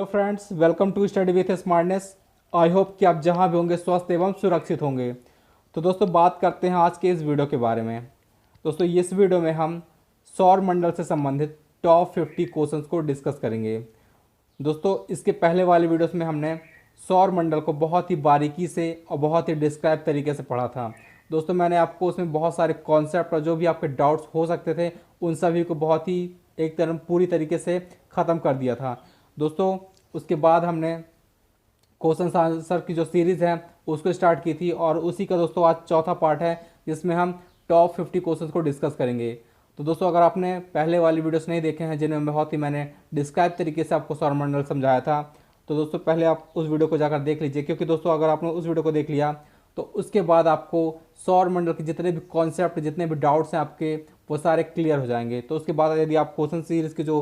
Hello friends, welcome to study with smartness. I hope कि आप जहां भी होंगे स्वस्थ एवं सुरक्षित होंगे। तो दोस्तों, बात करते हैं आज के इस वीडियो के बारे में। दोस्तों, इस वीडियो में हम सौर मंडल से संबंधित टॉप 50 क्वेश्चंस को डिस्कस करेंगे। दोस्तों, इसके पहले वाले वीडियोस में हमने सौर मंडल को बहुत ही बारीकी से और बहुत ही डिस्क्राइब तरीके से पढ़ा था। दोस्तों, मैंने आपको उसमें बहुत सारे कॉन्सेप्ट और जो भी आपके डाउट्स हो सकते थे उन सभी को बहुत ही एक तरह पूरी तरीके से ख़त्म कर दिया था। दोस्तों, उसके बाद हमने क्वेश्चन आंसर की जो सीरीज़ है उसको स्टार्ट की थी और उसी का दोस्तों आज चौथा पार्ट है जिसमें हम टॉप 50 क्वेश्चंस को डिस्कस करेंगे। तो दोस्तों, अगर आपने पहले वाली वीडियोस नहीं देखे हैं जिनमें बहुत ही मैंने डिस्क्राइब तरीके से आपको सौरमंडल समझाया था, तो दोस्तों पहले आप उस वीडियो को जाकर देख लीजिए, क्योंकि दोस्तों अगर आपने उस वीडियो को देख लिया तो उसके बाद आपको सौरमंडल के जितने भी कॉन्सेप्ट, जितने भी डाउट्स हैं आपके, वो सारे क्लियर हो जाएंगे। तो उसके बाद यदि आप क्वेश्चन सीरीज़ के जो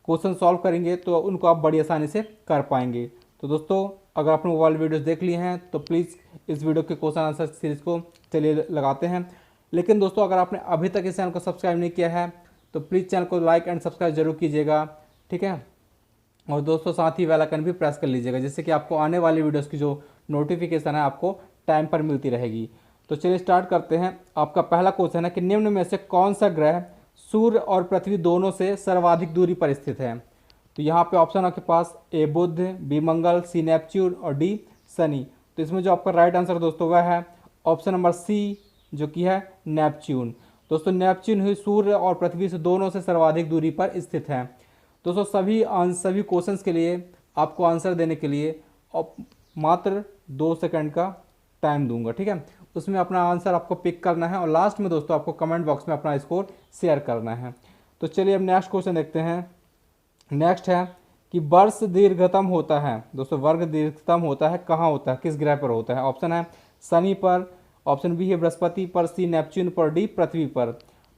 क्वेश्चन सॉल्व करेंगे तो उनको आप बड़ी आसानी से कर पाएंगे। तो दोस्तों, अगर आपने वो वाले वीडियोस देख लिए हैं तो प्लीज़ इस वीडियो के क्वेश्चन आंसर सीरीज़ को चलिए लगाते हैं। लेकिन दोस्तों, अगर आपने अभी तक इस चैनल को सब्सक्राइब नहीं किया है तो प्लीज़ चैनल को लाइक एंड सब्सक्राइब जरूर कीजिएगा, ठीक है। और दोस्तों, साथ ही बेल आइकन भी प्रेस कर लीजिएगा, जिससे कि आपको आने वाली वीडियोज़ की जो नोटिफिकेशन है आपको टाइम पर मिलती रहेगी। तो चलिए स्टार्ट करते हैं। आपका पहला क्वेश्चन है कि निम्न में से कौन सा ग्रह सूर्य और पृथ्वी दोनों से सर्वाधिक दूरी पर स्थित है। तो यहाँ पे ऑप्शन आपके पास ए बुध, बी मंगल, सी नेपच्यून और डी शनि। तो इसमें जो आपका राइट आंसर दोस्तों वह है ऑप्शन नंबर सी, जो कि है नेपच्यून। दोस्तों, नेपच्यून ही सूर्य और पृथ्वी से दोनों से सर्वाधिक दूरी पर स्थित है। दोस्तों, सभी क्वेश्चंस के लिए आपको आंसर देने के लिए मात्र 2 सेकंड का टाइम दूंगा, ठीक है। उसमें अपना आंसर आपको पिक करना है और लास्ट में दोस्तों आपको कमेंट बॉक्स में अपना स्कोर शेयर करना है। तो चलिए अब नेक्स्ट क्वेश्चन देखते हैं। नेक्स्ट है कि वर्ष दीर्घतम होता है। दोस्तों, वर्ग दीर्घतम होता है कहाँ होता है, किस ग्रह पर होता है। ऑप्शन है शनि पर, ऑप्शन बी है बृहस्पति पर, सी नेपच्यून पर, डी पृथ्वी पर।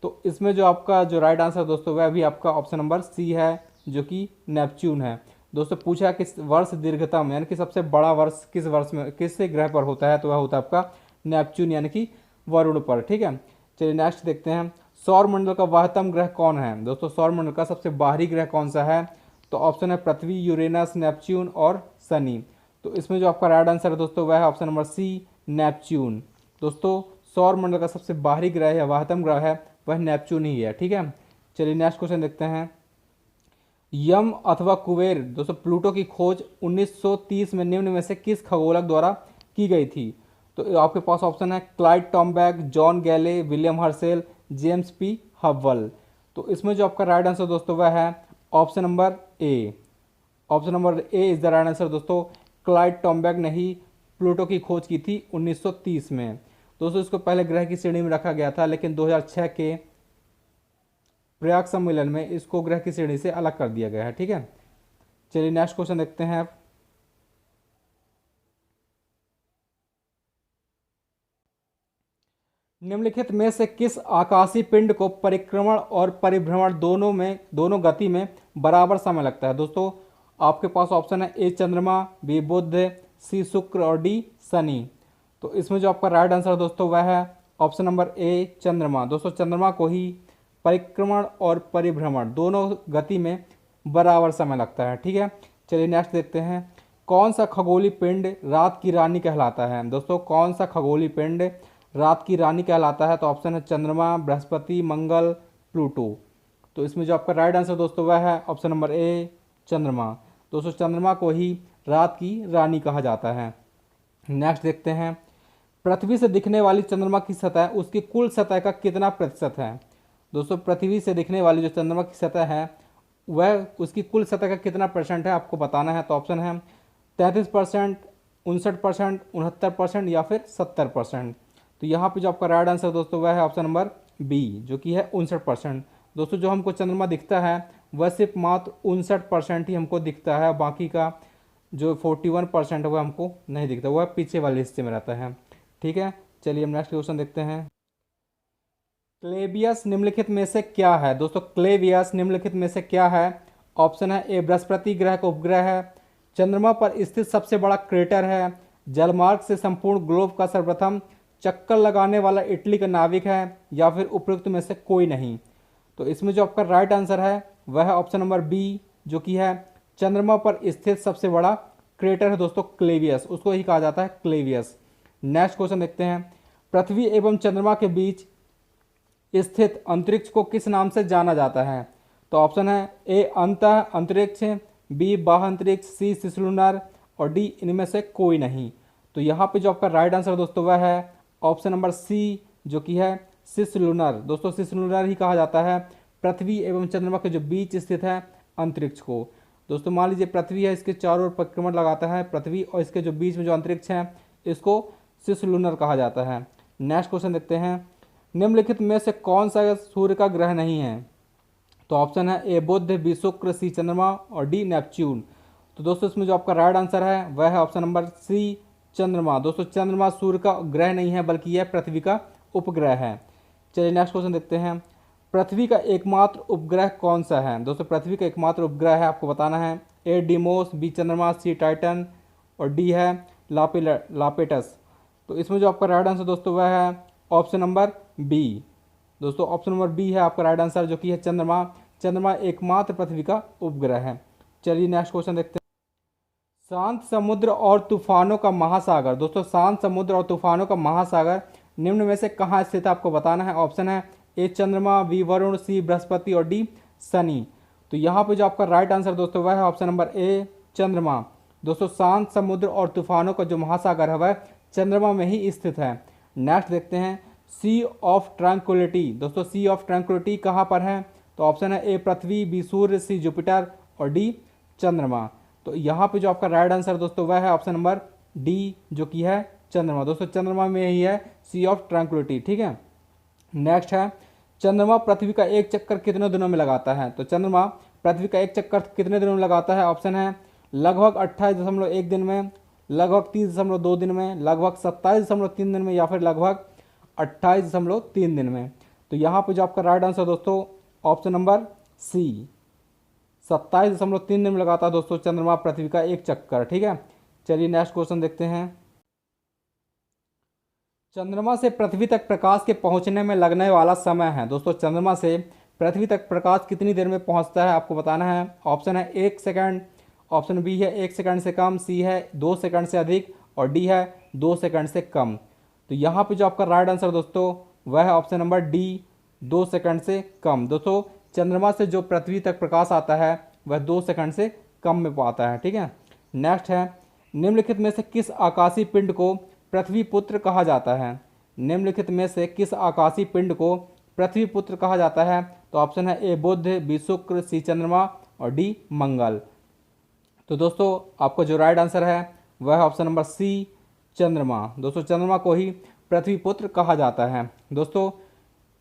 तो इसमें जो आपका जो राइट आंसर दोस्तों वह भी आपका ऑप्शन नंबर सी है, जो कि नेपच्यून है। दोस्तों, पूछा किस वर्ष दीर्घतम यानी कि सबसे बड़ा वर्ष किस वर्ष में किस ग्रह पर होता है, तो वह होता है आपका नेपच्यून यानी कि वरुण पर, ठीक है। चलिए नेक्स्ट देखते हैं। सौर मंडल का बाह्यतम ग्रह कौन है। दोस्तों, सौर मंडल का सबसे बाहरी ग्रह कौन सा है, तो ऑप्शन है पृथ्वी, यूरेनस, नेपच्यून और शनि। तो इसमें जो आपका राइट आंसर है दोस्तों वह है ऑप्शन नंबर सी, नेपच्यून। दोस्तों, सौर मंडल का सबसे बाहरी ग्रह या बाह्यतम ग्रह है वह नेपच्यून ही है, ठीक है। चलिए नेक्स्ट क्वेश्चन देखते हैं। यम अथवा कुबेर, दोस्तों प्लूटो की खोज 1930 में निम्न में से किस खगोलक द्वारा की गई थी। तो आपके पास ऑप्शन है क्लाइड टॉम्बैक, जॉन गैले, विलियम हर्सेल, जेम्स पी हब्बल। तो इसमें जो आपका राइट आंसर दोस्तों वह है option number A. Option number A is the right answer दोस्तों। क्लाइड टॉम्बैक ने ही प्लूटो की खोज की थी 1930 में। दोस्तों, इसको पहले ग्रह की श्रेणी में रखा गया था, लेकिन 2006 के प्रयाग सम्मेलन में इसको ग्रह की श्रेणी से अलग कर दिया गया है, ठीक है। चलिए नेक्स्ट क्वेश्चन देखते हैं आप। निम्नलिखित में से किस आकाशीय पिंड को परिक्रमण और परिभ्रमण दोनों गति में बराबर समय लगता है। दोस्तों, आपके पास ऑप्शन है ए चंद्रमा, बी बुध, सी शुक्र और डी शनि। तो इसमें जो आपका राइट आंसर दोस्तों वह है ऑप्शन नंबर ए चंद्रमा। दोस्तों, चंद्रमा को ही परिक्रमण और परिभ्रमण दोनों गति में बराबर समय लगता है, ठीक है। चलिए नेक्स्ट देखते हैं। कौन सा खगोलीय पिंड रात की रानी कहलाता है। दोस्तों, कौन सा खगोलीय पिंड रात की रानी कहलाता है, तो ऑप्शन है चंद्रमा, बृहस्पति, मंगल, प्लूटो। तो इसमें जो आपका राइट आंसर दोस्तों वह है ऑप्शन नंबर ए चंद्रमा। दोस्तों, चंद्रमा को ही रात की रानी कहा जाता है। नेक्स्ट देखते हैं। पृथ्वी से दिखने वाली चंद्रमा की सतह उसकी कुल सतह का कितना प्रतिशत है। दोस्तों, पृथ्वी से दिखने वाली जो चंद्रमा की सतह है वह उसकी कुल सतह का कितना परसेंट है आपको बताना है। तो ऑप्शन है 33%, 59%, 69% या फिर 70%। तो यहाँ पे जो आपका राइट आंसर दोस्तों वह है ऑप्शन नंबर बी, जो कि है 59%। दोस्तों, जो हमको चंद्रमा दिखता है वह सिर्फ मात्र 59% ही हमको दिखता है, बाकी का जो 41% है वह हमको नहीं दिखता, वह पीछे वाले हिस्से में रहता है, ठीक है। चलिए हम नेक्स्ट क्वेश्चन देखते हैं। क्लेवियस निम्नलिखित में से क्या है। दोस्तों, क्लेवियस निम्नलिखित में से क्या है। ऑप्शन है ए बृहस्पति ग्रह का उपग्रह है, चंद्रमा पर स्थित सबसे बड़ा क्रेटर है, जलमार्ग से संपूर्ण ग्लोब का सर्वप्रथम चक्कर लगाने वाला इटली का नाविक है, या फिर उपयुक्त में से कोई नहीं। तो इसमें जो आपका राइट आंसर है वह है ऑप्शन नंबर बी, जो कि है चंद्रमा पर स्थित सबसे बड़ा क्रेटर है दोस्तों क्लेवियस, उसको ही कहा जाता है क्लेवियस। नेक्स्ट क्वेश्चन देखते हैं, पृथ्वी एवं चंद्रमा के बीच स्थित अंतरिक्ष को किस नाम से जाना जाता है? तो ऑप्शन है ए अंतः अंतरिक्ष, बी बाह्य अंतरिक्ष, सी सिसलुनर और डी इनमें से कोई नहीं। तो यहाँ पे जो आपका राइट आंसर दोस्तों वह है ऑप्शन नंबर सी, जो कि है सिसलुनर। दोस्तों सिसलुनर ही कहा जाता है पृथ्वी एवं चंद्रमा के जो बीच स्थित है अंतरिक्ष को। दोस्तों मान लीजिए पृथ्वी है, इसके चारों ओर परिक्रमण लगाता है पृथ्वी, और इसके जो बीच में जो अंतरिक्ष है इसको सिसलुनर कहा जाता है। नेक्स्ट क्वेश्चन देखते हैं, निम्नलिखित में से कौन सा सूर्य का ग्रह नहीं है? तो ऑप्शन है ए बुध, बी शुक्र, सी चंद्रमा और डी नेपच्यून। तो दोस्तों इसमें जो आपका राइट आंसर है वह है ऑप्शन नंबर सी चंद्रमा। दोस्तों चंद्रमा सूर्य का ग्रह नहीं है बल्कि यह पृथ्वी का उपग्रह है। चलिए नेक्स्ट क्वेश्चन देखते हैं, पृथ्वी का एकमात्र उपग्रह कौन सा है? दोस्तों पृथ्वी का एकमात्र उपग्रह है, आपको बताना है ए डिमोस, बी चंद्रमा, सी टाइटन और डी है लापेटस। तो इसमें जो आपका राइट आंसर दोस्तों वह है ऑप्शन नंबर बी। दोस्तों ऑप्शन नंबर बी है आपका राइट आंसर, जो कि है चंद्रमा। चंद्रमा एकमात्र पृथ्वी का उपग्रह है। चलिए नेक्स्ट क्वेश्चन देखते हैं, शांत समुद्र और तूफानों का महासागर। दोस्तों शांत समुद्र और तूफानों का महासागर निम्न में से कहाँ स्थित है, आपको बताना है। ऑप्शन है ए चंद्रमा, बी वरुण, सी बृहस्पति और डी शनि। तो यहाँ पे जो आपका राइट आंसर दोस्तों वह है ऑप्शन नंबर ए चंद्रमा। दोस्तों शांत समुद्र और तूफानों का जो महासागर है वह चंद्रमा में ही स्थित है। नेक्स्ट देखते हैं, सी ऑफ ट्रैंक्विलिटी। दोस्तों सी ऑफ ट्रैंक्विलिटी कहाँ पर है? तो ऑप्शन है ए पृथ्वी, बी सूर्य, सी जुपिटर और डी चंद्रमा। तो यहाँ पे जो आपका राइट आंसर दोस्तों वह है ऑप्शन नंबर डी, जो कि है चंद्रमा। दोस्तों चंद्रमा में ही है सी ऑफ ट्रैंक्विलिटी, ठीक है। नेक्स्ट है, चंद्रमा पृथ्वी का एक चक्कर कितने दिनों में लगाता है? तो चंद्रमा पृथ्वी का एक चक्कर कितने दिनों में लगाता है? ऑप्शन है लगभग 28.1 दिन में, लगभग 30.2 दिन में, लगभग 27.3 दिन में या फिर लगभग 28.3 दिन में। तो यहाँ पे जो आपका राइट आंसर दोस्तों ऑप्शन नंबर सी 27.3 दिन में लगाता है दोस्तों चंद्रमा पृथ्वी का एक चक्कर, ठीक है। चलिए नेक्स्ट क्वेश्चन देखते हैं, चंद्रमा से पृथ्वी तक प्रकाश के पहुंचने में लगने वाला समय है। दोस्तों चंद्रमा से पृथ्वी तक प्रकाश कितनी देर में पहुंचता है, आपको बताना है। ऑप्शन है 1 सेकंड, ऑप्शन बी है 1 सेकंड से कम, सी है 2 सेकंड से अधिक और डी है 2 सेकंड से कम। तो यहाँ पे जो आपका राइट आंसर दोस्तों वह है ऑप्शन नंबर डी 2 सेकंड से कम। दोस्तों चंद्रमा से जो पृथ्वी तक प्रकाश आता है वह 2 सेकंड से कम में पाता है, ठीक है। नेक्स्ट है, निम्नलिखित में से किस आकाशीय पिंड को पृथ्वी पुत्र कहा जाता है? निम्नलिखित में से किस आकाशीय पिंड को पृथ्वी पुत्र कहा जाता है? तो ऑप्शन है ए बुध, बी शुक्र, सी चंद्रमा और डी मंगल। तो दोस्तों आपका जो राइट आंसर है वह है ऑप्शन नंबर सी चंद्रमा। दोस्तों चंद्रमा को ही पृथ्वी पुत्र कहा जाता है। दोस्तों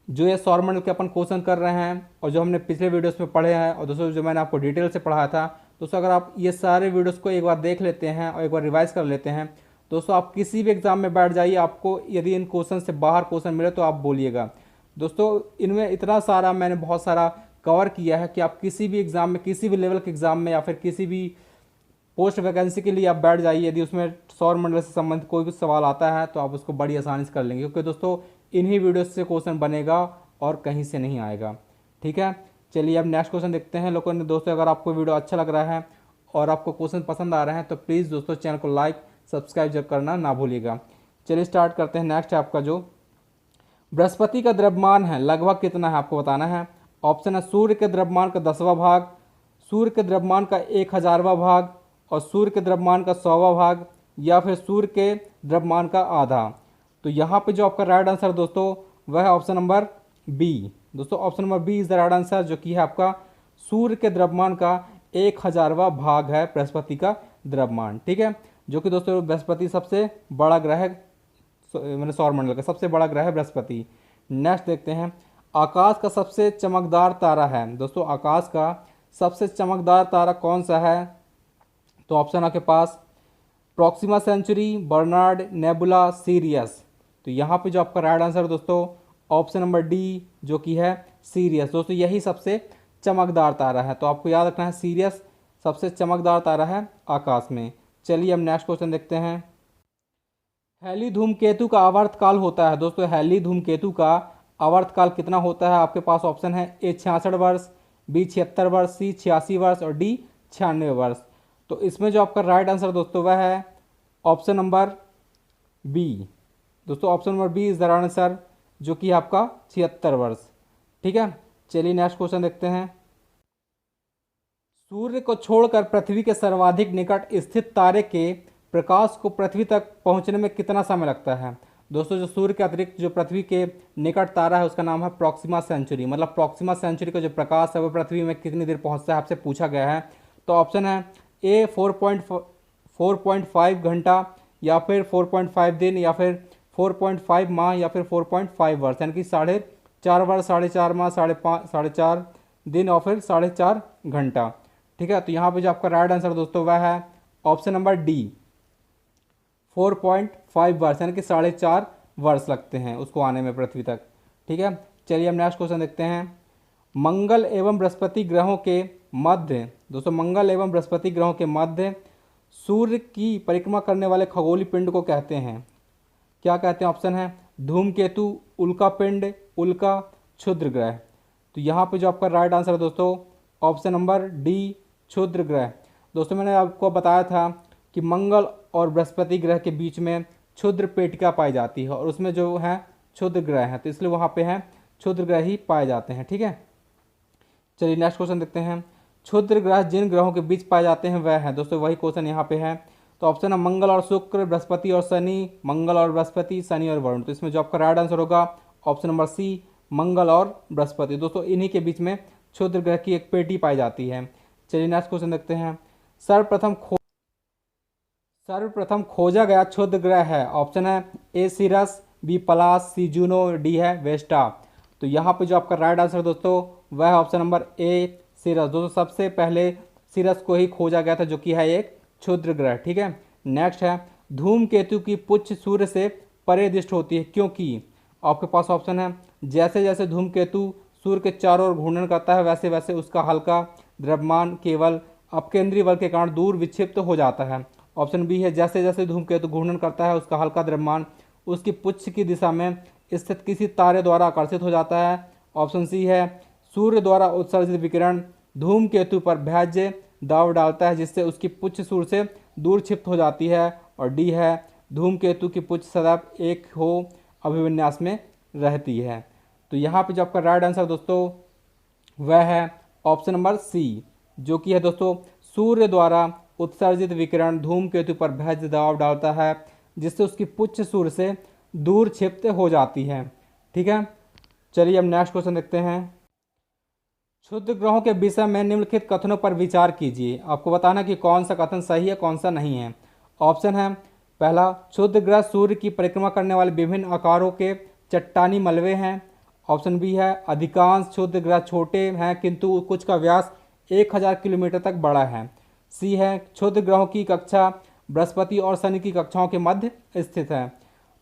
जो ये सौरमंडल के अपन क्वेश्चन कर रहे हैं और जो हमने पिछले वीडियोस में पढ़े हैं और दोस्तों जो मैंने आपको डिटेल से पढ़ाया था, दोस्तों अगर आप ये सारे वीडियोस को एक बार देख लेते हैं और एक बार रिवाइज कर लेते हैं, दोस्तों आप किसी भी एग्जाम में बैठ जाइए, आपको यदि इन क्वेश्चन से बाहर क्वेश्चन मिले तो आप बोलिएगा। दोस्तों इनमें इतना सारा मैंने बहुत सारा कवर किया है कि आप किसी भी एग्जाम में, किसी भी लेवल के एग्जाम में या फिर किसी भी पोस्ट वैकेंसी के लिए आप बैठ जाइए, यदि उसमें सौरमंडल से संबंधित कोई भी सवाल आता है तो आप उसको बड़ी आसानी से कर लेंगे, क्योंकि दोस्तों इन्हीं वीडियो से क्वेश्चन बनेगा और कहीं से नहीं आएगा, ठीक है। चलिए अब नेक्स्ट क्वेश्चन देखते हैं। लोगों ने दोस्तों अगर आपको वीडियो अच्छा लग रहा है और आपको क्वेश्चन पसंद आ रहे हैं तो प्लीज़ दोस्तों चैनल को लाइक सब्सक्राइब जरूर करना ना भूलिएगा। चलिए स्टार्ट करते हैं। नेक्स्ट है आपका जो बृहस्पति का द्रव्यमान है लगभग कितना है, आपको बताना है। ऑप्शन है सूर्य के द्रव्यमान का 10वां भाग, सूर्य के द्रव्यमान का 1000वां भाग और सूर्य के द्रव्यमान का 100वां भाग या फिर सूर्य के द्रव्यमान का आधा। तो यहाँ पे जो आपका राइट आंसर दोस्तों वह है ऑप्शन नंबर बी। दोस्तों option number B is the right answer, जो कि है आपका सूर्य के द्रव्यमान का 1000वां भाग है बृहस्पति का द्रव्यमान, ठीक है। जो कि दोस्तों बृहस्पति सबसे बड़ा ग्रह है, मैंने सौरमंडल का सबसे बड़ा ग्रह है बृहस्पति। नेक्स्ट देखते हैं, आकाश का सबसे चमकदार तारा है। दोस्तों आकाश का सबसे चमकदार तारा कौन सा है? तो ऑप्शन आपके पास Proxima Centauri, Barnard, nebula, Sirius. तो यहाँ पे जो आपका राइट आंसर दोस्तों ऑप्शन नंबर डी, जो कि है सीरियस। दोस्तों यही सबसे चमकदार तारा है, तो आपको याद रखना है सीरियस सबसे चमकदार तारा है आकाश में। चलिए हम नेक्स्ट क्वेश्चन देखते हैं। हैली धूमकेतु का आवर्तकाल होता है। दोस्तों हैली धूमकेतु का आवर्तकाल कितना होता है? आपके पास ऑप्शन है ए 66 वर्ष, बी 76 वर्ष, सी 86 वर्ष और डी 96 वर्ष। तो इसमें जो आपका राइट आंसर दोस्तों वह है ऑप्शन नंबर बी। दोस्तों option number B is the right answer, जो कि आपका 76 वर्ष। ठीक है, चलिए नेक्स्ट क्वेश्चन देखते हैं। सूर्य को छोड़कर पृथ्वी के सर्वाधिक निकट स्थित तारे के प्रकाश को पृथ्वी तक पहुंचने में कितना समय लगता है? दोस्तों जो सूर्य के अतिरिक्त जो पृथ्वी के निकट तारा है उसका नाम है प्रॉक्सिमा सेंचुरी। मतलब प्रॉक्सिमा सेंचुरी का जो प्रकाश है वो पृथ्वी में कितनी देर पहुंचता है आपसे पूछा गया है। तो ऑप्शन है ए 4.5 घंटा, या फिर 4.5 दिन, या फिर 4.5 माह, या फिर 4.5 वर्ष, यानी कि 4.5 वर्ष, 4.5 माह, 4.5 दिन, और फिर 4.5 घंटा। ठीक है, तो यहाँ पे जो आपका राइट आंसर दोस्तों वह है ऑप्शन नंबर डी 4.5 वर्ष, यानी कि 4.5 वर्ष लगते हैं उसको आने में पृथ्वी तक। ठीक है, चलिए हम नेक्स्ट क्वेश्चन देखते हैं। मंगल एवं बृहस्पति ग्रहों के मध्य, दोस्तों मंगल एवं बृहस्पति ग्रहों के मध्य सूर्य की परिक्रमा करने वाले खगोलीय पिंड को कहते हैं, क्या कहते हैं? ऑप्शन है धूमकेतु, उल्का पिंड, उल्का, क्षुद्र ग्रह। तो यहाँ पे जो आपका राइट आंसर है दोस्तों ऑप्शन नंबर डी क्षुद्र ग्रह। दोस्तों मैंने आपको बताया था कि मंगल और बृहस्पति ग्रह के बीच में क्षुद्र पेटिका पाई जाती है और उसमें जो है क्षुद्र ग्रह है, तो इसलिए वहाँ पे है क्षुद्र ग्रह ही पाए जाते हैं। ठीक है, चलिए नेक्स्ट क्वेश्चन देखते हैं। क्षुद्र ग्रह जिन ग्रहों के बीच पाए जाते हैं वह है, दोस्तों वही क्वेश्चन यहाँ पे है। तो ऑप्शन है मंगल और शुक्र, बृहस्पति और शनि, मंगल और बृहस्पति, शनि और वरुण। तो इसमें जो आपका राइट आंसर होगा ऑप्शन नंबर सी मंगल और बृहस्पति। दोस्तों इन्हीं के बीच में क्षुद्र ग्रह की एक पेटी पाई जाती है। चलिए नेक्स्ट क्वेश्चन देखते हैं। सर्वप्रथम खोजा गया क्षुद्र ग्रह है, ऑप्शन है ए सिरस, बी पलास, सी जूनो, डी है वेस्टा। तो यहाँ पे जो आपका राइट आंसर दोस्तों वह है ऑप्शन नंबर ए सिरस। दोस्तों सबसे पहले सिरस को ही खोजा गया था, जो कि है एक क्षुद्र ग्रह। ठीक है, नेक्स्ट है धूमकेतु की पुच्छ सूर्य से परे दृष्ट होती है, क्योंकि आपके पास ऑप्शन है जैसे जैसे धूमकेतु सूर्य के चारों ओर घूर्णन करता है वैसे वैसे उसका हल्का द्रव्यमान केवल अपकेंद्रीय बल के कारण दूर विक्षिप्त हो जाता है। ऑप्शन बी है जैसे जैसे धूमकेतु घूर्णन करता है उसका हल्का द्रव्यमान उसकी पुच्छ की दिशा में स्थित किसी तारे द्वारा आकर्षित हो जाता है। ऑप्शन सी है सूर्य द्वारा उत्सर्जित विकिरण धूमकेतु पर बाह्य दबाव डालता है जिससे उसकी पुच्छ सूर्य से दूर क्षिप्त हो जाती है। और डी है धूमकेतु की पुच्छ सदैव एक हो अभिविन्यास में रहती है। तो यहाँ पे जो आपका राइट आंसर दोस्तों वह है ऑप्शन नंबर सी, जो कि है दोस्तों सूर्य द्वारा उत्सर्जित विकिरण धूमकेतु पर बाह्य दबाव डालता है जिससे उसकी पुच्छ सूर्य से दूर क्षिप्त हो जाती है। ठीक है, चलिए अब नेक्स्ट क्वेश्चन देखते हैं। क्षुद्र ग्रहों के विषय में निम्नलिखित कथनों पर विचार कीजिए। आपको बताना कि कौन सा कथन सही है कौन सा नहीं है। ऑप्शन है पहला क्षुद्र ग्रह सूर्य की परिक्रमा करने वाले विभिन्न आकारों के चट्टानी मलबे हैं। ऑप्शन बी है अधिकांश क्षुद्र ग्रह छोटे हैं किंतु कुछ का व्यास 1000 किलोमीटर तक बड़ा है। सी है क्षुद्र ग्रहों की कक्षा बृहस्पति और शनि की कक्षाओं के मध्य स्थित है।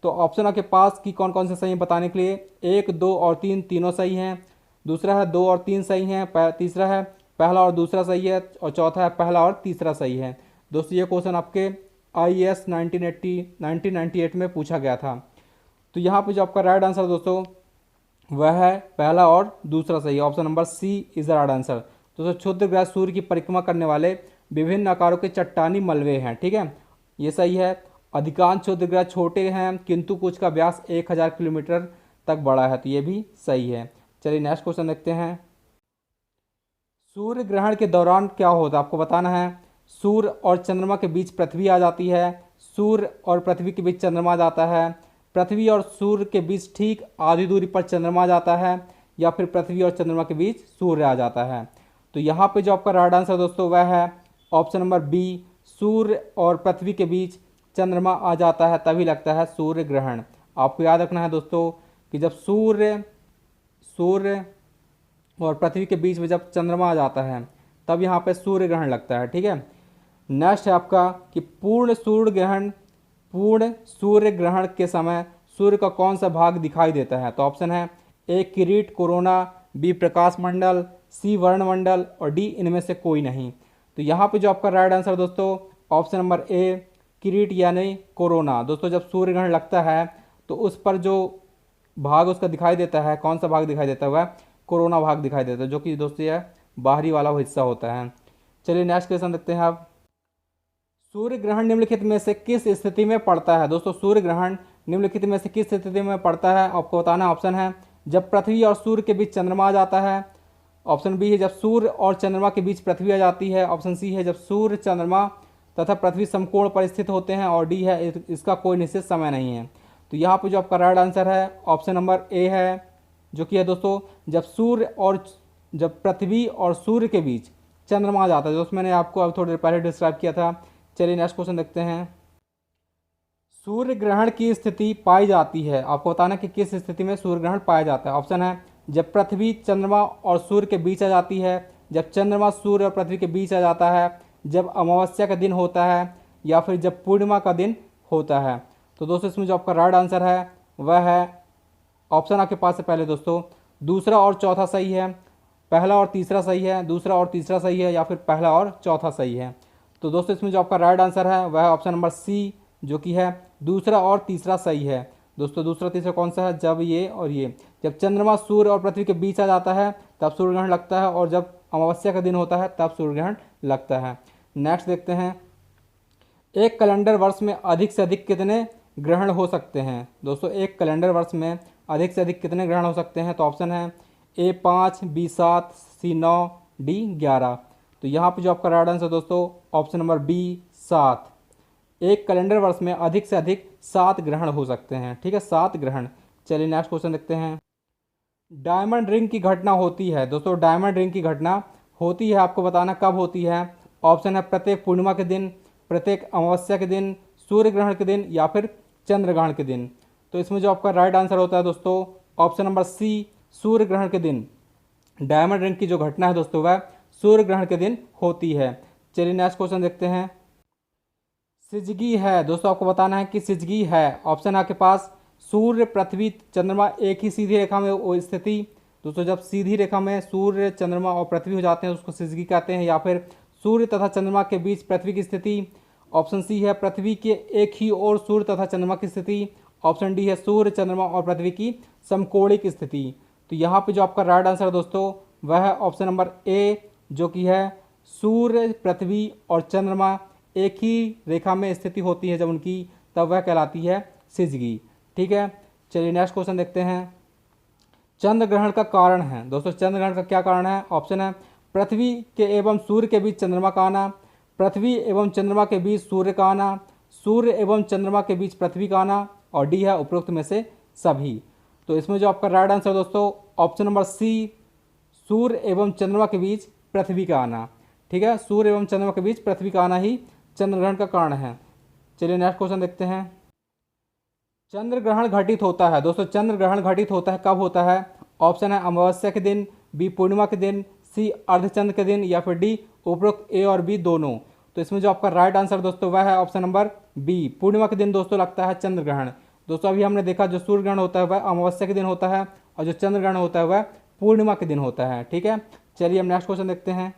तो ऑप्शन आपके पास की कौन कौन से सही है बताने के लिए 1, 2 और 3 तीनों सही हैं। दूसरा है 2 और 3 सही हैं। तीसरा है पहला और दूसरा सही है। और चौथा है पहला और तीसरा सही है। दोस्तों ये क्वेश्चन आपके IAS 1998 में पूछा गया था। तो यहाँ पे जो आपका राइट आंसर दोस्तों वह है पहला और दूसरा सही, option number C is the right answer. दोस्तों क्षुद्र ग्रह सूर्य की परिक्रमा करने वाले विभिन्न आकारों के चट्टानी मलबे हैं। ठीक है, ये सही है। अधिकांश क्षुद्र ग्रह छोटे हैं किंतु कुछ का व्यास 1000 किलोमीटर तक बड़ा है, तो ये भी सही है। चलिए नेक्स्ट क्वेश्चन देखते हैं। सूर्य ग्रहण के दौरान क्या होता है आपको बताना है। सूर्य और चंद्रमा के बीच पृथ्वी आ जाती है, सूर्य और पृथ्वी के बीच चंद्रमा जाता है, पृथ्वी और सूर्य के बीच ठीक आधी दूरी पर चंद्रमा जाता है, या फिर पृथ्वी और चंद्रमा के बीच सूर्य आ जाता है। तो यहाँ पे जो आपका राइट आंसर दोस्तों वह है ऑप्शन नंबर बी सूर्य और पृथ्वी के बीच चंद्रमा आ जाता है तभी लगता है सूर्य ग्रहण। आपको याद रखना है दोस्तों कि जब सूर्य और पृथ्वी के बीच में जब चंद्रमा आ जाता है तब यहाँ पे सूर्य ग्रहण लगता है। ठीक है, नेक्स्ट है आपका कि पूर्ण सूर्य ग्रहण के समय सूर्य का कौन सा भाग दिखाई देता है। तो ऑप्शन है ए किरीट कोरोना, बी प्रकाश मंडल, सी वर्णमंडल और डी इनमें से कोई नहीं। तो यहाँ पे जो आपका राइट आंसर दोस्तों ऑप्शन नंबर ए किरीट यानी कोरोना। दोस्तों जब सूर्य ग्रहण लगता है तो उस पर जो भाग उसका दिखाई देता है, कौन सा भाग दिखाई देता है, वह कोरोना भाग दिखाई देता है, जो कि दोस्तों यह बाहरी वाला हिस्सा होता है। चलिए नेक्स्ट क्वेश्चन देखते हैं आप। सूर्य ग्रहण निम्नलिखित में से किस स्थिति में पड़ता है? दोस्तों सूर्य ग्रहण निम्नलिखित में से किस स्थिति में पड़ता है? आपको बताना। ऑप्शन है जब पृथ्वी और सूर्य के बीच चंद्रमा आ जाता है। ऑप्शन बी है जब सूर्य और चंद्रमा के बीच पृथ्वी आ जाती है। ऑप्शन सी है जब सूर्य, चंद्रमा तथा पृथ्वी समकोण पर स्थित होते हैं। और डी है इसका कोई निश्चित समय नहीं है। तो यहाँ पर जो आपका राइट आंसर है ऑप्शन नंबर ए है, जो कि है दोस्तों जब पृथ्वी और सूर्य के बीच चंद्रमा आ जाता है। दोस्तों मैंने आपको अब थोड़ी देर पहले डिस्क्राइब किया था। चलिए नेक्स्ट क्वेश्चन देखते हैं। सूर्य ग्रहण की स्थिति पाई जाती है, आपको बताना कि किस स्थिति में सूर्य ग्रहण पाया जाता है। ऑप्शन है जब पृथ्वी चंद्रमा और सूर्य के बीच आ जाती है, जब चंद्रमा सूर्य और पृथ्वी के बीच आ जाता है, जब अमावस्या का दिन होता है, या फिर जब पूर्णिमा का दिन होता है। तो दोस्तों इसमें जो आपका राइट आंसर है वह है ऑप्शन आपके पास है पहले दोस्तों दूसरा और चौथा सही है, पहला और तीसरा सही है, दूसरा और तीसरा सही है, या फिर पहला और चौथा सही है। तो दोस्तों इसमें जो आपका राइट आंसर है वह है ऑप्शन नंबर सी, जो कि है दूसरा और तीसरा सही है। दोस्तों दूसरा तीसरा कौन सा है? जब ये और ये, जब चंद्रमा सूर्य और पृथ्वी के बीच आ जाता है तब सूर्य ग्रहण लगता है, और जब अमावस्या का दिन होता है तब सूर्य ग्रहण लगता है। नेक्स्ट देखते हैं, एक कैलेंडर वर्ष में अधिक से अधिक कितने ग्रहण हो सकते हैं? दोस्तों एक कैलेंडर वर्ष में अधिक से अधिक कितने ग्रहण हो सकते हैं? तो ऑप्शन है ए 5, बी 7, सी 9, डी 11। तो यहाँ पे जो आपका राइट आंसर दोस्तों ऑप्शन नंबर बी 7। एक कैलेंडर वर्ष में अधिक से अधिक 7 ग्रहण हो सकते हैं। ठीक है, 7 ग्रहण। चलिए नेक्स्ट क्वेश्चन देखते हैं। डायमंड रिंग की घटना होती है। दोस्तों डायमंड रिंग की घटना होती है, आपको बताना कब होती है। ऑप्शन है प्रत्येक पूर्णिमा के दिन, प्रत्येक अमावस्या के दिन, सूर्य ग्रहण के दिन, या फिर चंद्र ग्रहण के दिन। तो इसमें जो आपका राइट आंसर होता है दोस्तों ऑप्शन नंबर सी, सूर्य ग्रहण के दिन। डायमंड रिंग की जो घटना है दोस्तों वह सूर्य ग्रहण के दिन होती है। चलिए नेक्स्ट क्वेश्चन देखते हैं। सिजगी है, दोस्तों आपको बताना है कि सिजगी है। ऑप्शन आपके पास सूर्य, पृथ्वी, चंद्रमा एक ही सीधी रेखा में वो स्थिति। दोस्तों जब सीधी रेखा में सूर्य, चंद्रमा और पृथ्वी हो जाते हैं उसको सिजगी कहते हैं, या फिर सूर्य तथा चंद्रमा के बीच पृथ्वी की स्थिति। ऑप्शन सी है पृथ्वी के एक ही ओर सूर्य तथा चंद्रमा की स्थिति। ऑप्शन डी है सूर्य, चंद्रमा और पृथ्वी की समकोणिक स्थिति। तो यहाँ पे जो आपका राइट आंसर है दोस्तों वह है ऑप्शन नंबर ए, जो कि है सूर्य, पृथ्वी और चंद्रमा एक ही रेखा में स्थिति होती है जब उनकी, तब वह कहलाती है सिजगी। ठीक है, चलिए नेक्स्ट क्वेश्चन देखते हैं। चंद्र ग्रहण का कारण है। दोस्तों चंद्र ग्रहण का क्या कारण है? ऑप्शन है पृथ्वी के एवं सूर्य के बीच चंद्रमा का आना, पृथ्वी एवं चंद्रमा के बीच सूर्य का आना, सूर्य एवं चंद्रमा के बीच पृथ्वी का आना, और डी है उपरोक्त में से सभी। तो इसमें जो आपका राइट आंसर दोस्तों ऑप्शन नंबर सी, सूर्य एवं चंद्रमा के बीच पृथ्वी का आना। ठीक है, सूर्य एवं चंद्रमा के बीच पृथ्वी का आना ही चंद्र ग्रहण का कारण है। चलिए नेक्स्ट क्वेश्चन देखते हैं। चंद्र ग्रहण घटित होता है। दोस्तों चंद्र ग्रहण घटित होता है कब होता है? ऑप्शन है अमावस्या के दिन, बी पूर्णिमा के दिन, सी अर्धचंद्र के दिन, या फिर डी उपरोक्त ए और बी दोनों। तो इसमें जो आपका राइट आंसर दोस्तों वह है ऑप्शन नंबर बी, पूर्णिमा के दिन दोस्तों लगता है चंद्र ग्रहण। दोस्तों अभी हमने देखा जो सूर्य ग्रहण होता है वह अमावस्या के दिन होता है, और जो चंद्र ग्रहण होता है वह पूर्णिमा के दिन होता है। ठीक है, चलिए हम नेक्स्ट क्वेश्चन देखते हैं।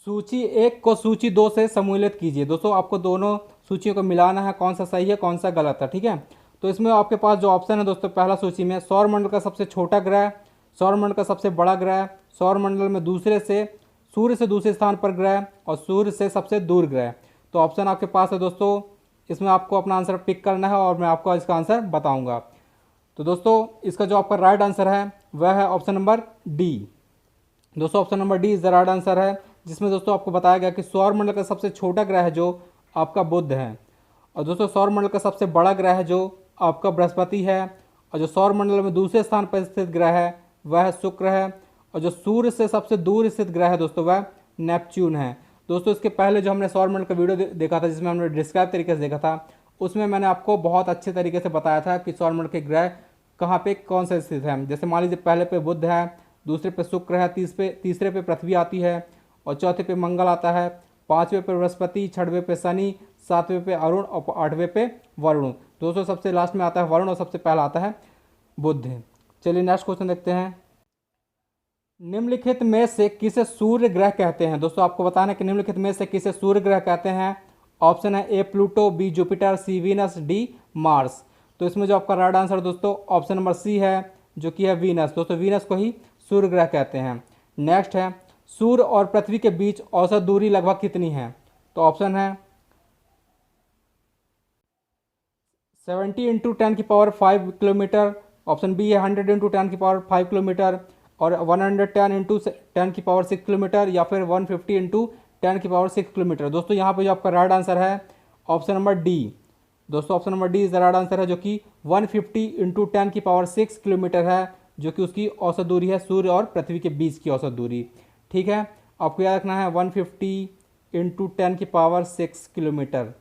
सूची 1 को सूची 2 से सम्मिलित कीजिए। दोस्तों आपको दोनों सूचियों को मिलाना है, कौन सा सही है कौन सा गलत है। ठीक है, तो इसमें आपके पास जो ऑप्शन है दोस्तों पहला सूची में सौरमंडल का सबसे छोटा ग्रह, सौरमंडल का सबसे बड़ा ग्रह, सौरमंडल में सूर्य से दूसरे स्थान पर ग्रह, और सूर्य से सबसे दूर ग्रह। तो ऑप्शन आपके पास है दोस्तों, इसमें आपको अपना आंसर पिक करना है और मैं आपको इसका आंसर बताऊंगा। तो दोस्तों इसका जो आपका राइट आंसर है वह है ऑप्शन नंबर डी। दोस्तों option number D is the right answer है, जिसमें दोस्तों आपको बताया गया कि सौरमंडल का सबसे छोटा ग्रह है जो आपका बुध है, और दोस्तों सौरमंडल का सबसे बड़ा ग्रह है जो आपका बृहस्पति है, और जो सौरमंडल में दूसरे स्थान पर स्थित ग्रह है वह शुक्र है, और जो सूर्य से सबसे दूर स्थित ग्रह है दोस्तों वह नेपच्यून है। दोस्तों इसके पहले जो हमने सौरमंडल का वीडियो देखा था जिसमें हमने डिस्क्राइब तरीके से देखा था, उसमें मैंने आपको बहुत अच्छे तरीके से बताया था कि सौरमंडल के ग्रह कहाँ पे कौन सा स्थित है। जैसे मान लीजिए पहले पे बुध है, दूसरे पे शुक्र है, तीसरे पे पृथ्वी आती है, और चौथे पे मंगल आता है, पाँचवें पे बृहस्पति, छठवें पे शनि, सातवें पे अरुण और आठवें पे वरुण। दोस्तों सबसे लास्ट में आता है वरुण और सबसे पहला आता है बुध। चलिए नेक्स्ट क्वेश्चन देखते हैं। निम्नलिखित में से किसे सूर्य ग्रह कहते हैं? दोस्तों आपको बताना है कि निम्नलिखित में से किसे सूर्य ग्रह कहते हैं। ऑप्शन है ए प्लूटो, बी जुपिटर, सी वीनस, डी मार्स। तो इसमें जो आपका राइट आंसर दोस्तों ऑप्शन नंबर सी है, जो कि है वीनस। दोस्तों वीनस को ही सूर्य ग्रह कहते हैं। नेक्स्ट है सूर्य और पृथ्वी के बीच औसत दूरी लगभग कितनी है? तो ऑप्शन है 70 इंटू 10⁵ किलोमीटर, ऑप्शन बी है 100 इंटू 10⁵ किलोमीटर, और 110 इंटू 10⁶ किलोमीटर, या फिर 150 इंटू 10⁶ किलोमीटर। दोस्तों यहाँ पे जो आपका राइट आंसर है ऑप्शन नंबर डी। दोस्तों option number D is the right answer है, जो कि 150 इंटू 10⁶ किलोमीटर है, जो कि उसकी औसत दूरी है सूर्य और पृथ्वी के बीच की औसत दूरी। ठीक है, आपको याद रखना है 150 इंटू 10⁶ किलोमीटर।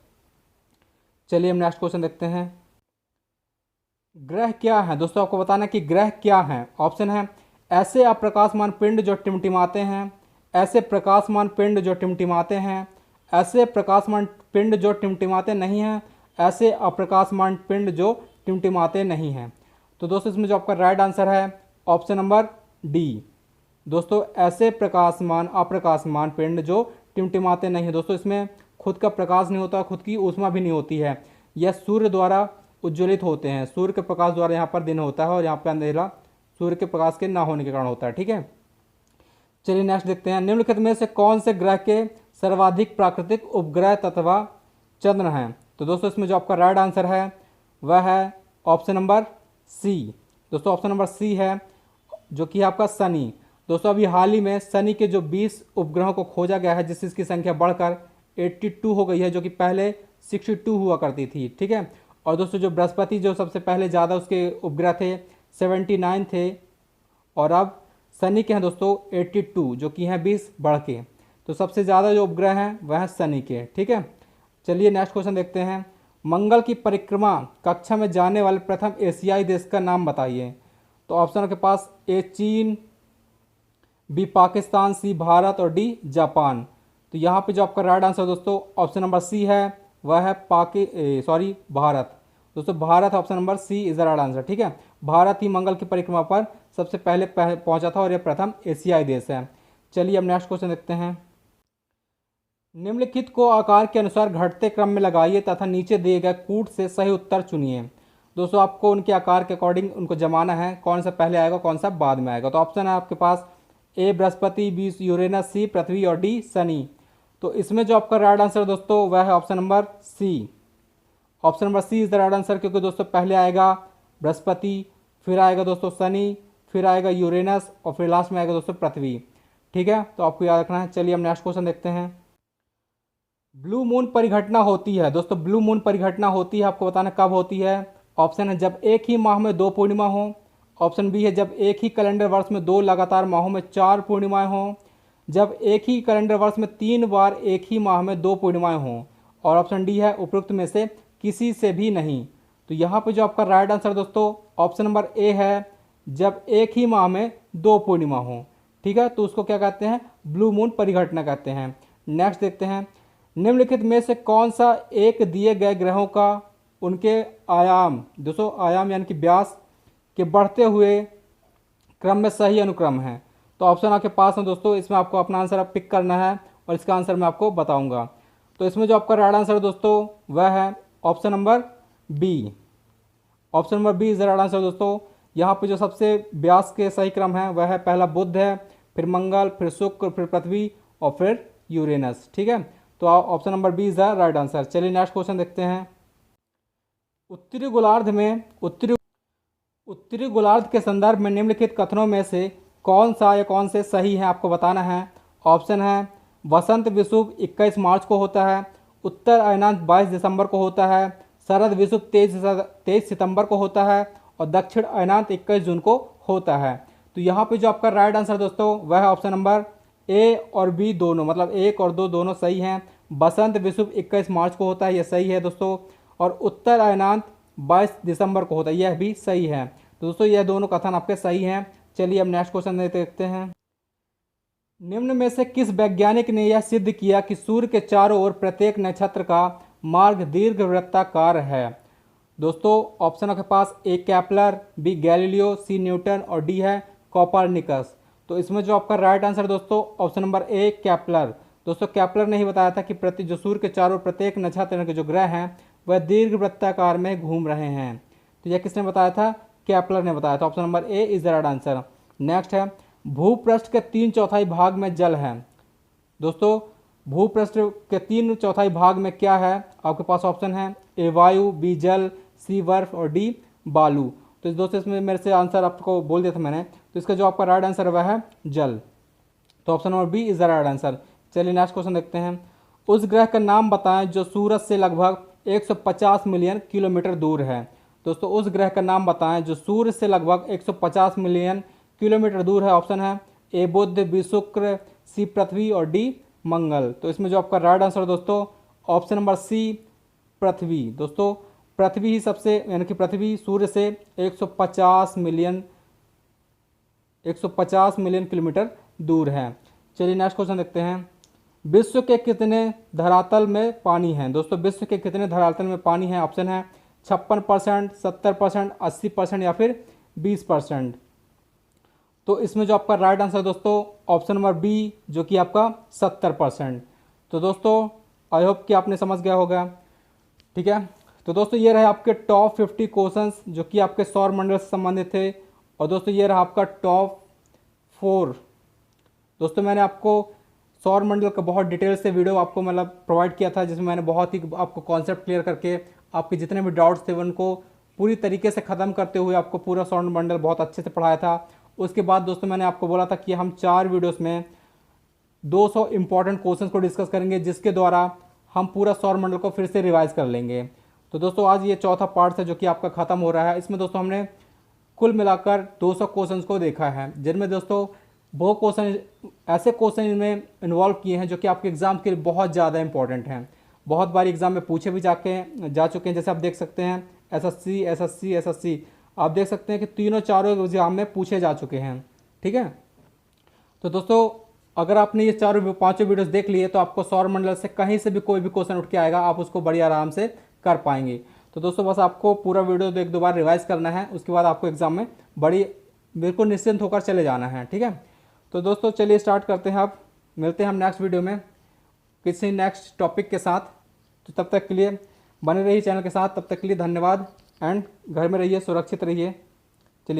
चलिए हम नेक्स्ट क्वेश्चन देखते हैं। ग्रह क्या है? दोस्तों आपको बताना है कि ग्रह क्या है। ऑप्शन है ऐसे अप्रकाशमान पिंड जो टिमटिमाते हैं, ऐसे प्रकाशमान पिंड जो टिमटिमाते हैं, ऐसे प्रकाशमान पिंड जो टिमटिमाते नहीं हैं, ऐसे अप्रकाशमान पिंड जो टिमटिमाते नहीं हैं। तो दोस्तों इसमें जो आपका राइट आंसर है ऑप्शन नंबर डी। दोस्तों ऐसे प्रकाशमान अप्रकाशमान पिंड जो टिमटिमाते नहीं है। दोस्तों इसमें खुद का प्रकाश नहीं होता, खुद की ऊष्मा भी नहीं होती है, यह सूर्य द्वारा उज्ज्वलित होते हैं। सूर्य के प्रकाश द्वारा यहाँ पर दिन होता है और यहाँ पर अंधेरा सूर्य के प्रकाश के ना होने के कारण होता है। ठीक है, चलिए नेक्स्ट देखते हैं। निम्नलिखित में से कौन से ग्रह के सर्वाधिक प्राकृतिक उपग्रह तथा चंद्र हैं? तो दोस्तों इसमें जो आपका राइट आंसर है वह है ऑप्शन नंबर सी। दोस्तों ऑप्शन नंबर सी है, जो कि आपका शनि। दोस्तों अभी हाल ही में शनि के जो 20 उपग्रहों को खोजा गया है, जिसकी संख्या बढ़कर 82 हो गई है, जो कि पहले 62 हुआ करती थी। ठीक है, और दोस्तों जो बृहस्पति जो सबसे पहले ज़्यादा उसके उपग्रह थे 79 थे, और अब शनि के हैं दोस्तों 82, जो कि हैं 20 बढ़ के। तो सबसे ज़्यादा जो उपग्रह हैं वह हैं शनि के। ठीक है, चलिए नेक्स्ट क्वेश्चन देखते हैं। मंगल की परिक्रमा कक्षा में जाने वाले प्रथम एशियाई देश का नाम बताइए। तो ऑप्शन के पास ए चीन, बी पाकिस्तान, सी भारत और डी जापान। तो यहाँ पे जो आपका राइट आंसर दोस्तों ऑप्शन नंबर सी है, वह है भारत। दोस्तों Bharat option number C is the right answer. ठीक है, भारत ही मंगल की परिक्रमा पर सबसे पहले पहुंचा था और यह प्रथम एशियाई देश है। चलिए अब नेक्स्ट क्वेश्चन देखते हैं। निम्नलिखित को आकार के अनुसार घटते क्रम में लगाइए तथा नीचे दिए गए कूट से सही उत्तर चुनिए। दोस्तों आपको उनके आकार के अकॉर्डिंग उनको जमाना है, कौन सा पहले आएगा कौन सा बाद में आएगा। तो ऑप्शन है आपके पास ए बृहस्पति, बी यूरेनस, सी पृथ्वी और डी शनि। तो इसमें जो आपका राइट आंसर दोस्तों वह है option number C. Option number C is the right answer, क्योंकि दोस्तों पहले आएगा बृहस्पति, फिर आएगा दोस्तों शनि, फिर आएगा यूरेनस और फिर लास्ट में आएगा दोस्तों पृथ्वी। ठीक है, तो आपको याद रखना है। चलिए हम नेक्स्ट क्वेश्चन देखते हैं। ब्लू मून परिघटना होती है। दोस्तों ब्लू मून परिघटना होती है, आपको बताना कब होती है। ऑप्शन है जब एक ही माह में 2 पूर्णिमा हो, ऑप्शन बी है जब एक ही कैलेंडर वर्ष में 2 लगातार माहों में 4 पूर्णिमाएं हों, जब एक ही कैलेंडर वर्ष में 3 बार एक ही माह में 2 पूर्णिमाएं हों, और ऑप्शन डी है उपरोक्त में से किसी से भी नहीं। तो यहाँ पे जो आपका राइट आंसर दोस्तों ऑप्शन नंबर ए है, जब एक ही माह में 2 पूर्णिमा हो। ठीक है, तो उसको क्या कहते हैं, ब्लू मून परिघटना कहते हैं। नेक्स्ट देखते हैं। निम्नलिखित में से कौन सा एक दिए गए ग्रहों का उनके आयाम, दोस्तों आयाम यानी कि व्यास के बढ़ते हुए क्रम में सही अनुक्रम है। तो ऑप्शन आपके पास है दोस्तों, इसमें आपको अपना आंसर आप पिक करना है और इसका आंसर मैं आपको बताऊंगा। तो इसमें जो आपका राइट आंसर दोस्तों वह है option number B. Option number B is right answer दोस्तों। यहाँ पे जो सबसे व्यास के सही क्रम है वह है पहला बुध है, फिर मंगल, फिर शुक्र, फिर पृथ्वी और फिर यूरेनस। ठीक है, तो option number B is the right answer. चलिए नेक्स्ट क्वेश्चन देखते हैं। उत्तरी गोलार्ध में उत्तरी गोलार्ध के संदर्भ में निम्नलिखित कथनों में से कौन सा या कौन से सही हैं, आपको बताना है। ऑप्शन है वसंत विषुव 21 मार्च को होता है, उत्तर अयनांत 22 दिसंबर को होता है, शरद विषुव 23 सितंबर को होता है और दक्षिण अयनांत 21 जून को होता है। तो यहाँ पे जो आपका राइट आंसर दोस्तों वह है ऑप्शन नंबर ए और बी दोनों, मतलब 1 और 2 दोनों सही हैं। बसंत विषुव 21 मार्च को होता है, यह सही है दोस्तों, और उत्तर अयनांत 22 दिसंबर को होता है, यह भी सही है। तो दोस्तों यह दोनों कथन आपके सही हैं। चलिए अब नेक्स्ट क्वेश्चन देखते हैं। निम्न में से किस वैज्ञानिक ने यह सिद्ध किया कि सूर्य के चारों ओर प्रत्येक नक्षत्र का मार्ग दीर्घवृत्ताकार है। दोस्तों ऑप्शन के पास ए केपलर, बी गैलीलियो, सी न्यूटन और डी है कोपरनिकस। तो इसमें जो आपका राइट आंसर दोस्तों ऑप्शन नंबर ए केपलर। दोस्तों केपलर ने ही बताया था कि जो सूर्य के चारों प्रत्येक नक्षत्र के जो ग्रह हैं वह दीर्घवृत्ताकार में घूम रहे हैं। तो यह किसने बताया था, केपलर ने बताया था। Option number A is the right answer. Next है भूपृष्ठ के 3/4 भाग में जल है। दोस्तों भूपृष्ठ के 3/4 भाग में क्या है, आपके पास ऑप्शन है ए वायु, बी जल, सी बर्फ और डी बालू। तो दोस्तों इसमें मेरे से आंसर आपको बोल दिया था मैंने, तो इसका जो आपका राइट आंसर वह है जल। तो option number B is the right answer. चलिए नेक्स्ट क्वेश्चन देखते हैं। उस ग्रह का नाम बताएं जो सूरज से लगभग 150 मिलियन किलोमीटर दूर है। दोस्तों उस ग्रह का नाम बताएं जो सूर्य से लगभग 150 मिलियन किलोमीटर दूर है। ऑप्शन है ए बुध, बी शुक्र, सी पृथ्वी और डी मंगल। तो इसमें जो आपका राइट आंसर दोस्तों ऑप्शन नंबर सी पृथ्वी। दोस्तों पृथ्वी ही सबसे, यानी कि पृथ्वी सूर्य से 150 मिलियन किलोमीटर दूर है। चलिए नेक्स्ट क्वेश्चन देखते हैं। विश्व के कितने धरातल में पानी है। दोस्तों विश्व के कितने धरातल में पानी है। ऑप्शन है 56%, 70%, 80% या फिर 20%। तो इसमें जो आपका राइट आंसर दोस्तों ऑप्शन नंबर बी जो कि आपका 70%। तो दोस्तों आई होप कि आपने समझ गया होगा। ठीक है, तो दोस्तों ये रहे आपके टॉप 50 क्वेश्चंस जो कि आपके सौर मंडल से संबंधित थे। और दोस्तों ये रहा आपका टॉप 4। दोस्तों मैंने आपको सौर मंडल का बहुत डिटेल से वीडियो आपको मतलब प्रोवाइड किया था, जिसमें मैंने बहुत ही आपको कॉन्सेप्ट क्लियर करके आपके जितने भी डाउट्स थे उनको पूरी तरीके से ख़त्म करते हुए आपको पूरा सौर मंडल बहुत अच्छे से पढ़ाया था। उसके बाद दोस्तों मैंने आपको बोला था कि हम 4 वीडियोस में 200 इंपॉर्टेंट क्वेश्चंस को डिस्कस करेंगे, जिसके द्वारा हम पूरा सौर मंडल को फिर से रिवाइज कर लेंगे। तो दोस्तों आज ये चौथा पार्ट है जो कि आपका ख़त्म हो रहा है। इसमें दोस्तों हमने कुल मिलाकर 200 क्वेश्चंस को देखा है, जिनमें दोस्तों वो क्वेश्चन ऐसे क्वेश्चन इनमें इन्वॉल्व किए हैं जो कि आपके एग्ज़ाम के लिए बहुत ज़्यादा इंपॉर्टेंट हैं। बहुत बार एग्ज़ाम में पूछे भी जा चुके हैं। जैसे आप देख सकते हैं एसएससी आप देख सकते हैं कि तीनों चारों एग्ज़ाम में पूछे जा चुके हैं। ठीक है, तो दोस्तों अगर आपने ये 4-5 वीडियोस देख लिए तो आपको सौर मंडल से कहीं से भी कोई भी क्वेश्चन उठ के आएगा, आप उसको बड़ी आराम से कर पाएंगे। तो दोस्तों बस आपको पूरा वीडियो 1-2 बार रिवाइज करना है, उसके बाद आपको एग्ज़ाम में बिल्कुल निश्चिंत होकर चले जाना है। ठीक है, तो दोस्तों चलिए स्टार्ट करते हैं। अब मिलते हैं हम नेक्स्ट वीडियो में किसी नेक्स्ट टॉपिक के साथ। तो तब तक के लिए बने रहिए चैनल के साथ। तब तक के लिए धन्यवाद एंड घर में रहिए, सुरक्षित रहिए।